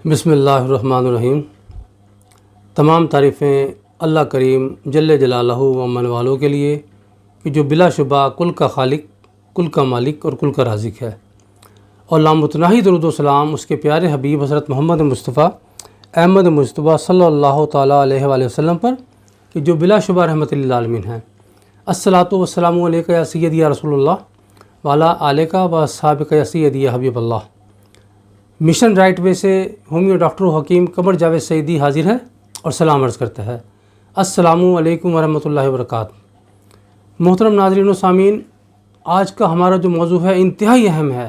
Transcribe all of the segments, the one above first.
बिस्मिल्लाहिर्रहमानिर्रहीम। तमाम तारीफ़ें अल्लाह करीम जल्ले जलालहू व अमन वालों के लिए कि जो बिलाशुबा कुल का खालिक, कुल का मालिक और कुल का राज़िक है। और लामुतनाही दरूद व सलाम उसके प्यारे हबीब हज़रत मोहम्मद मुस्तफ़ा अहमद मुस्तफ़ा सल्लल्लाहु ताला अलैहि वसल्लम पर कि जो बिलाशुबा रहमतुल लिल आलमीन हैं। अस्सलातु वस्सलामु अलैका या सय्यदी या रसूलुल्लाह वाला आलेका व अस्हाबिका या सय्यदी या हबीबल्लाह। मिशन राइट वे से होमियो डॉक्टर हकीम कमर जावेद सईदी हाजिर है और सलाम अर्ज़ करता है। अस्सलामु अलैकुम वरहमतुल्लाहि वबरकातुहू। मोहतरम नाज़रीन व सामीन, आज का हमारा जो मौजू है इंतहाई अहम है।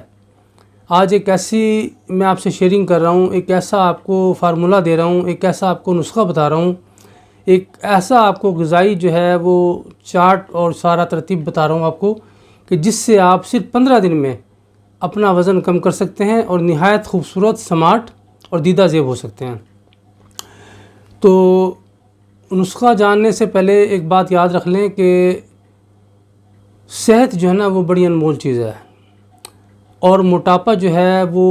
आज एक ऐसी मैं आपसे शेयरिंग कर रहा हूँ, एक ऐसा आपको फार्मूला दे रहा हूँ, एक ऐसा आपको नुस्खा बता रहा हूँ, एक ऐसा आपको ग़िज़ाई जो है वो चार्ट और सारा तरतीब बता रहा हूँ आपको कि जिससे आप सिर्फ 15 दिन में अपना वज़न कम कर सकते हैं और निहायत खूबसूरत, स्मार्ट और दीदा ज़ेब हो सकते हैं। तो नुस्खा जानने से पहले एक बात याद रख लें कि सेहत जो है ना वो बड़ी अनमोल चीज़ है और मोटापा जो है वो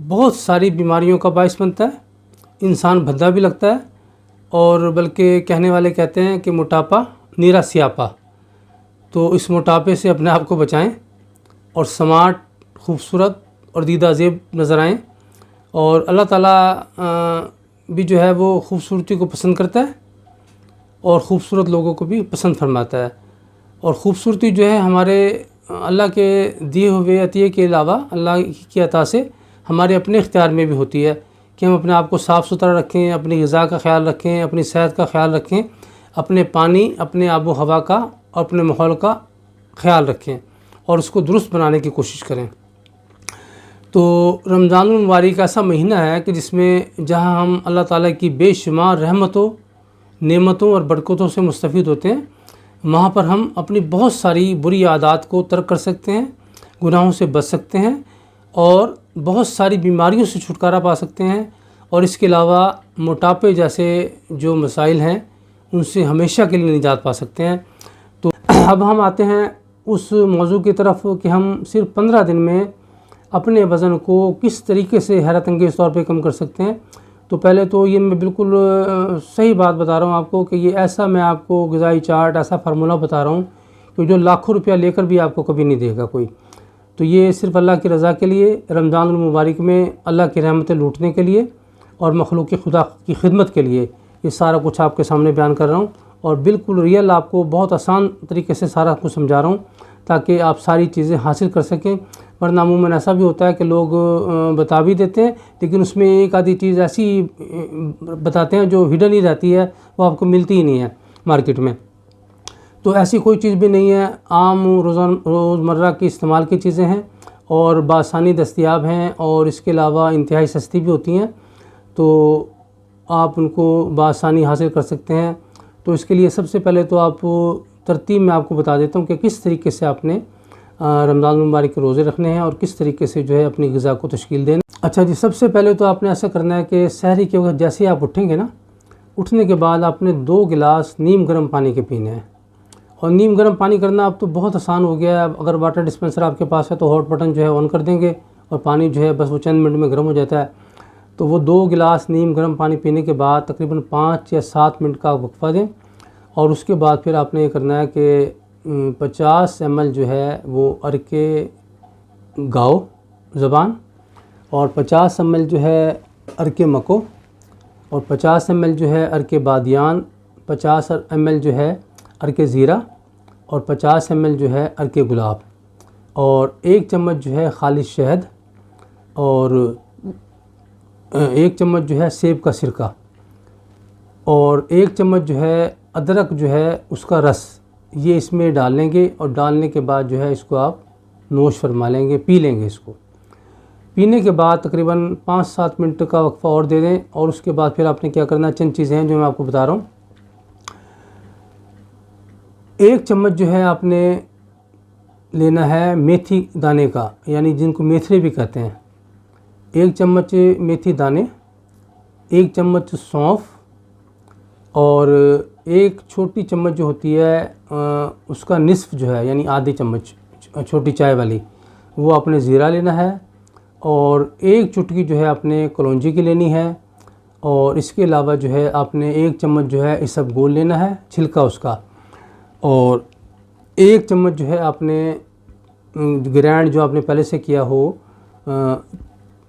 बहुत सारी बीमारियों का बायस बनता है। इंसान भद्दा भी लगता है और बल्कि कहने वाले कहते हैं कि मोटापा नीरा सियापा। तो इस मोटापे से अपने आप को बचाएं और स्मार्ट, खूबसूरत और दीदा ज़ेब नज़र आएँ। और अल्लाह ताला भी जो है वो खूबसूरती को पसंद करता है और ख़ूबसूरत लोगों को भी पसंद फरमाता है। और ख़ूबसूरती जो है हमारे अल्लाह के दिए हुए अतिये के अलावा अल्लाह की अता से हमारे अपने इख्तियार में भी होती है कि हम अपने आप को साफ़ सुथरा रखें, अपनी ग़िज़ा का ख्याल रखें, अपनी सेहत का ख्याल रखें, अपने पानी, अपने आबो हवा का और अपने माहौल का ख्याल रखें और उसको दुरुस्त बनाने की कोशिश करें। तो रमज़ानुल मुबारक ऐसा महीना है कि जिसमें जहां हम अल्लाह ताला की बेशुमार रहमतों, नेमतों और बरकतों से मुस्तफ़ीद होते हैं, वहाँ पर हम अपनी बहुत सारी बुरी आदत को तर्क कर सकते हैं, गुनाहों से बच सकते हैं और बहुत सारी बीमारियों से छुटकारा पा सकते हैं। और इसके अलावा मोटापे जैसे जो मसाइल हैं उनसे हमेशा के लिए निजात पा सकते हैं। तो अब हम आते हैं उस मौजू की तरफ कि हम सिर्फ 15 दिन में अपने वज़न को किस तरीके से हैरत अंगेज़ तौर पे कम कर सकते हैं। तो पहले तो ये मैं बिल्कुल सही बात बता रहा हूँ आपको कि ये ऐसा मैं आपको ग़िज़ाई चार्ट, ऐसा फार्मूला बता रहा हूँ कि जो लाखों रुपया लेकर भी आपको कभी नहीं देगा कोई। तो ये सिर्फ़ अल्लाह की रज़ा के लिए, रमज़ानुल मुबारक में अल्लाह की रहमतें लूटने के लिए और मखलूक़ खुदा की खिदमत के लिए ये सारा कुछ आपके सामने बयान कर रहा हूँ। और बिल्कुल रियल आपको बहुत आसान तरीके से सारा कुछ समझा रहा हूँ ताकि आप सारी चीज़ें हासिल कर सकें। वरना अमूमन ऐसा भी होता है कि लोग बता भी देते हैं लेकिन उसमें एक आधी चीज़ ऐसी बताते हैं जो हिडन ही रहती है, वो आपको मिलती ही नहीं है मार्केट में। तो ऐसी कोई चीज़ भी नहीं है, आम रोज़मर्रा की इस्तेमाल की चीज़ें हैं और बासानी दस्तयाब हैं और इसके अलावा इंतहाई सस्ती भी होती हैं, तो आप उनको बासानी हासिल कर सकते हैं। तो इसके लिए सबसे पहले तो आप तरतीब में आपको बता देता हूँ कि किस तरीके से आपने रमज़ान मुबारक के रोज़े रखने हैं और किस तरीके से जो है अपनी ग़िज़ा को तश्कील देना। अच्छा जी, सबसे पहले तो आपने ऐसा करना है कि सहरी के वक्त जैसे ही आप उठेंगे ना, उठने के बाद आपने 2 गिलास नीम गर्म पानी के पीने हैं। और नीम गर्म पानी करना अब तो बहुत आसान हो गया है। अगर वाटर डिस्पेंसर आपके पास है तो हॉट बटन जो है ऑन कर देंगे और पानी जो है बस वो चंद मिनट में गर्म हो जाता है। तो वो 2 गिलास नीम गर्म पानी पीने के बाद तकरीबन 5 या 7 मिनट का वक्फ़ा दें और उसके बाद फिर आपने ये करना है कि 50 ml जो है वो अरके गाओ ज़बान और 50 ml जो है अरके मको और 50 ml जो है अरके बादियान, 50 ml जो है अरके ज़ीरा और 50 ml जो है अरके गुलाब और 1 चम्मच जो है खालिश शहद और 1 चम्मच जो है सेब का सिरका और 1 चम्मच जो है अदरक जो है उसका रस, ये इसमें डाल लेंगे और डालने के बाद जो है इसको आप नोश फरमा लेंगे, पी लेंगे। इसको पीने के बाद तकरीबन 5-7 मिनट का वक्फ़ा और दे दें और उसके बाद फिर आपने क्या करना है, चंद चीज़ें हैं जो मैं आपको बता रहा हूँ। 1 चम्मच जो है आपने लेना है मेथी दाने का, यानी जिनको मेथरे भी कहते हैं। 1 चम्मच मेथी दाने, 1 चम्मच सौंफ और 1 छोटी चम्मच जो होती है उसका निस्फ़ जो है यानी आधी चम्मच छोटी चाय वाली, वो आपने ज़ीरा लेना है और 1 चुटकी जो है आपने कलौंजी की लेनी है। और इसके अलावा जो है आपने 1 चम्मच जो है इसबगोल लेना है, छिलका उसका। और 1 चम्मच जो है आपने ग्राइंड जो आपने पहले से किया हो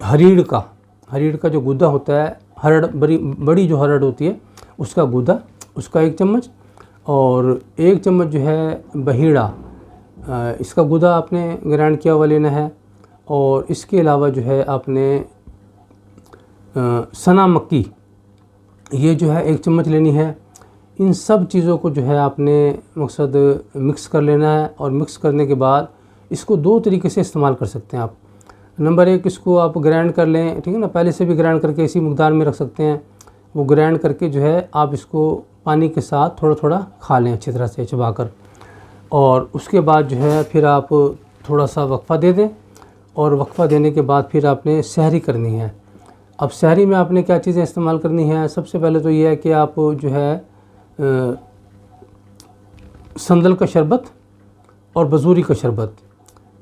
हरीड़ का जो गूदा होता है, हरड़ बड़ी जो हरड़ होती है उसका गूदा, उसका 1 चम्मच। और 1 चम्मच जो है बहीड़ा, इसका गूदा आपने ग्राइंड किया हुआ लेना है। और इसके अलावा जो है आपने सना मक्की, ये जो है 1 चम्मच लेनी है। इन सब चीज़ों को जो है आपने मकसद मिक्स कर लेना है। और मिक्स करने के बाद इसको 2 तरीके से इस्तेमाल कर सकते हैं आप। नंबर 1, इसको आप ग्राइंड कर लें, ठीक है ना, पहले से भी ग्राइंड करके इसी मकदार में रख सकते हैं। वो ग्राइंड करके जो है आप इसको पानी के साथ थोड़ा थोड़ा खा लें अच्छी तरह से चबाकर। और उसके बाद जो है फिर आप थोड़ा सा वक्फ़ा दे दें। और वक्फ़ा देने के बाद फिर आपने सहरी करनी है। अब सहरी में आपने क्या चीज़ें इस्तेमाल करनी है, सबसे पहले तो ये है कि आप जो है संदल का शरबत और बजूरी का शरबत,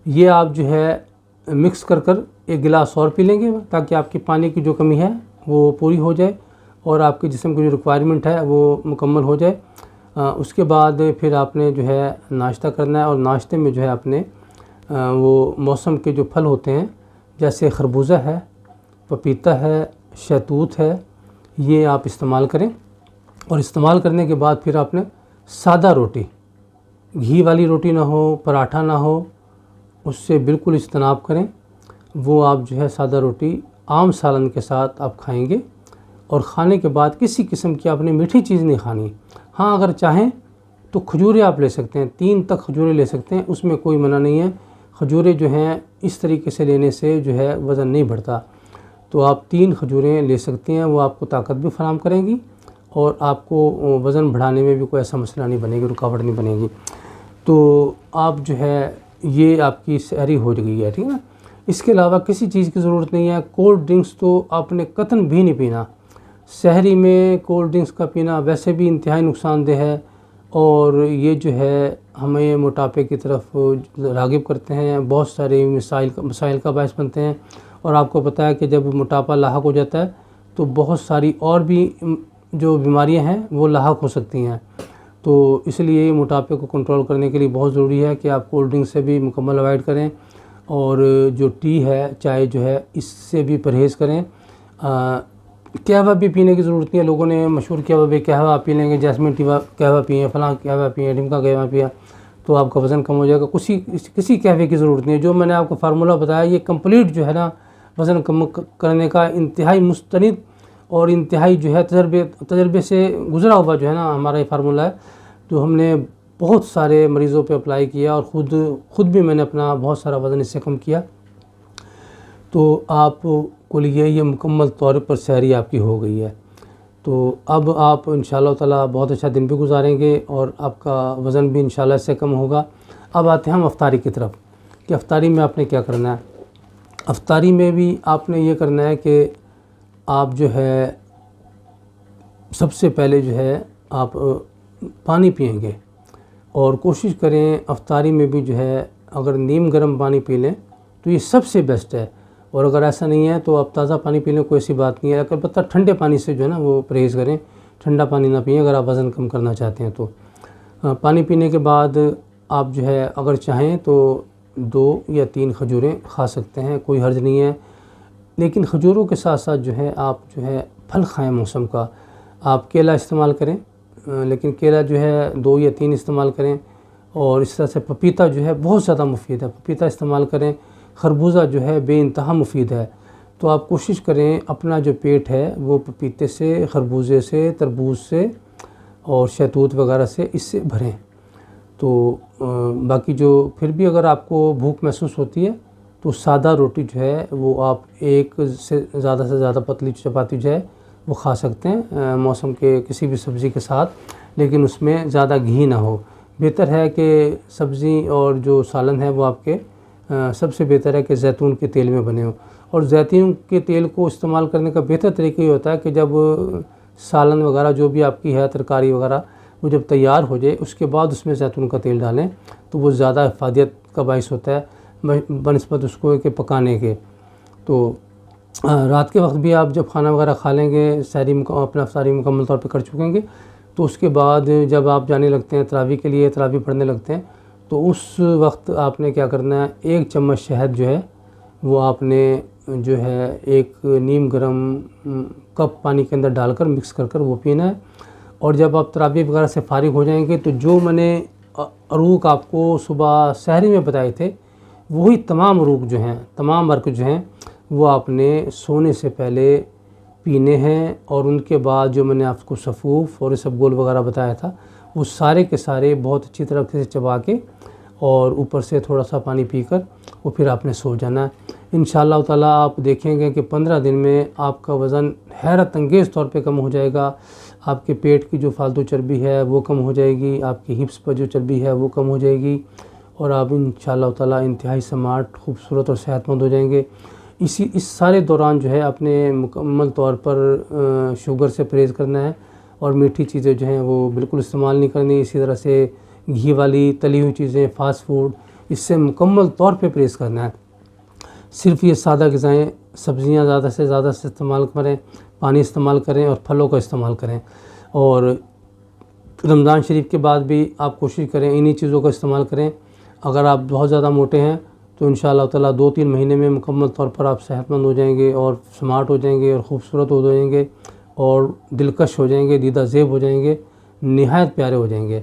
ये आप जो है मिक्स कर 1 गिलास और पी लेंगे, ताकि आपकी पानी की जो कमी है वो पूरी हो जाए और आपके जिस्म की जो रिक्वायरमेंट है वो मुकम्मल हो जाए। उसके बाद फिर आपने जो है नाश्ता करना है। और नाश्ते में जो है आपने वो मौसम के जो फल होते हैं, जैसे खरबूजा है, पपीता है, शहतूत है, ये आप इस्तेमाल करें। और इस्तेमाल करने के बाद फिर आपने सादा रोटी, घी वाली रोटी ना हो, पराठा ना हो, उससे बिल्कुल इज्तनाब करें। वो आप जो है सादा रोटी आम सालन के साथ आप खाएंगे। और ख़ाने के बाद किसी किस्म की आपने मीठी चीज़ नहीं खानी। हाँ, अगर चाहें तो खजूरें आप ले सकते हैं, 3 तक खजूरें ले सकते हैं, उसमें कोई मना नहीं है। खजूरें जो हैं इस तरीके से लेने से जो है वज़न नहीं बढ़ता। तो आप 3 खजूरें ले सकती हैं, वो आपको ताकत भी फराहम करेंगी और आपको वज़न बढ़ाने में भी कोई ऐसा मसला नहीं बनेगी, रुकावट नहीं बनेगी। तो आप जो है ये आपकी सहरी हो गई है, ठीक है ना। इसके अलावा किसी चीज़ की ज़रूरत नहीं है। कोल्ड ड्रिंक्स तो आपने कतन भी नहीं पीना। सहरी में कोल्ड ड्रिंक्स का पीना वैसे भी इंतहाई नुकसानदेह है और ये जो है हमें मोटापे की तरफ राग़िब करते हैं, बहुत सारे मसाइल का बायस बनते हैं। और आपको पता है कि जब मोटापा लाहक हो जाता है तो बहुत सारी और भी जो बीमारियां हैं वो लाहक हो सकती हैं। तो इसलिए मोटापे को कंट्रोल करने के लिए बहुत ज़रूरी है कि आप कोल्ड ड्रिंक से भी मुकम्मल अवॉइड करें। और जो टी है, चाय जो है, इससे भी परहेज़ करें। कहवा भी पीने की ज़रूरत नहीं है। लोगों ने मशहूर किया हुआ, भाई कहवा पी लेंगे, जैस्मिन टी कहवा पिए, फ़लाँ कहवा पिए, ढिमका कहवा पिया तो आपका वज़न कम हो जाएगा। किसी कहवे की ज़रूरत नहीं है। जो मैंने आपको फार्मूला बताया ये कंप्लीट जो है ना वज़न कम करने का इंतहाई मुस्तनिद और इंतहाई जो है तजर्बे से गुज़रा हुआ जो है ना हमारा ये फार्मूला है। तो हमने बहुत सारे मरीज़ों पे अप्लाई किया और ख़ुद भी मैंने अपना बहुत सारा वज़न इससे कम किया। तो आपको लिए ये मुकम्मल तौर पर सहरी आपकी हो गई है। तो अब आप इंशाअल्लाह ताला बहुत अच्छा दिन भी गुजारेंगे और आपका वज़न भी इंशाअल्लाह इससे कम होगा। अब आते हैं हम अफ्तारी की तरफ कि अफ्तारी में आपने क्या करना है। अफ्तारी में भी आपने ये करना है कि आप जो है सबसे पहले जो है आप पानी पिएंगे और कोशिश करें अफ्तारी में भी जो है अगर नीम गर्म पानी पी लें तो ये सबसे बेस्ट है। और अगर ऐसा नहीं है तो आप ताज़ा पानी पी लें, कोई ऐसी बात नहीं है। अलबत्ता ठंडे पानी से जो है ना वो परहेज़ करें, ठंडा पानी ना पिएं अगर आप वज़न कम करना चाहते हैं तो। पानी पीने के बाद आप जो है अगर चाहें तो 2 या 3 खजूरें खा सकते हैं, कोई हर्ज नहीं है। लेकिन खजूरों के साथ साथ जो है आप जो है फल खाएं मौसम का। आप केला इस्तेमाल करें, लेकिन केला जो है 2 या 3 इस्तेमाल करें। और इस तरह से पपीता जो है बहुत ज़्यादा मुफीद है, पपीता इस्तेमाल करें। खरबूजा जो है बेइंतहा मुफीद है। तो आप कोशिश करें अपना जो पेट है वो पपीते से, खरबूजे से, तरबूज से और शहतूत वगैरह से इससे भरें। तो बाकी जो फिर भी अगर आपको भूख महसूस होती है तो सादा रोटी जो है वो आप एक से ज़्यादा पतली चपाती जो है वो खा सकते हैं मौसम के किसी भी सब्ज़ी के साथ, लेकिन उसमें ज़्यादा घी ना हो। बेहतर है कि सब्ज़ी और जो सालन है वो आपके सबसे बेहतर है कि जैतून के तेल में बने हो। और जैतून के तेल को इस्तेमाल करने का बेहतर तरीका ये होता है कि जब सालन वगैरह जो भी आपकी है तरकारी वगैरह वो जब तैयार हो जाए उसके बाद उसमें जैतून का तेल डालें तो वो ज़्यादा इफ़ादियत का बाइस होता है बनिस्बत उसको के पकाने के। तो रात के वक्त भी आप जब खाना वगैरह खा लेंगे, अपना सारी मुकम्मल तौर पे कर चुकेंगे, तो उसके बाद जब आप जाने लगते हैं तरावी के लिए, तरावी पढ़ने लगते हैं, तो उस वक्त आपने क्या करना है, 1 चम्मच शहद जो है वो आपने जो है एक नीम गर्म कप पानी के अंदर डालकर मिक्स कर वो पीना है। और जब आप तरावी वगैरह से फारिग हो जाएंगे तो जो मैंने अरूक आपको सुबह सहरी में बताए थे, वही तमाम अरूक जो हैं, तमाम अर्क जो हैं, वो आपने सोने से पहले पीने हैं। और उनके बाद जो मैंने आपको सफ़ूफ़ और इसबगोल वगैरह बताया था, वो सारे के सारे बहुत अच्छी तरह से चबा के और ऊपर से थोड़ा सा पानी पीकर वो फिर आपने सो जाना है। इंशाअल्लाह ताला आप देखेंगे कि 15 दिन में आपका वज़न हैरत अंगेज़ तौर पे कम हो जाएगा। आपके पेट की जो फालतू चर्बी है वो कम हो जाएगी, आपकी हिप्स पर जो चर्बी है वो कम हो जाएगी, और आप इंशाअल्लाह ताला इंतहाई स्मार्ट, खूबसूरत और सेहतमंद हो जाएंगे। इस सारे दौरान जो है अपने मुकम्मल तौर पर शुगर से परहेज़ करना है, और मीठी चीज़ें जो हैं वो बिल्कुल इस्तेमाल नहीं करनी। इसी तरह से घी वाली तली हुई चीज़ें, फ़ास्ट फूड, इससे मुकम्मल तौर पे परहेज़ करना है। सिर्फ़ ये सादा ग़िज़ाएँ, सब्ज़ियाँ ज़्यादा से ज़्यादा इस्तेमाल करें, पानी इस्तेमाल करें और फलों का इस्तेमाल करें। और रमज़ान शरीफ के बाद भी आप कोशिश करें इन्हीं चीज़ों का इस्तेमाल करें। अगर आप बहुत ज़्यादा मोटे हैं तो इंशाअल्लाह ताला 2-3 महीने में मुकम्मल तौर पर आप सेहतमंद हो जाएंगे और स्मार्ट हो जाएंगे और ख़ूबसूरत हो जाएंगे और दिलकश हो जाएंगे, दीदा ज़ेब हो जाएंगे, निहायत प्यारे हो जाएंगे।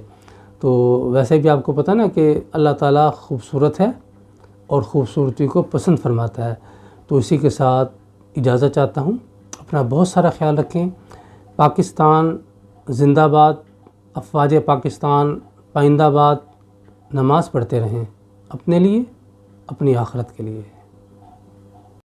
तो वैसे भी आपको पता ना कि अल्लाह ताला ख़ूबसूरत है और ख़ूबसूरती को पसंद फरमाता है। तो इसी के साथ इजाज़त चाहता हूँ। अपना बहुत सारा ख्याल रखें। पाकिस्तान ज़िंदाबाद, अफ़वाज पाकिस्तान पाइंदाबाद। नमाज़ पढ़ते रहें अपने लिए, अपनी आखिरत के लिए।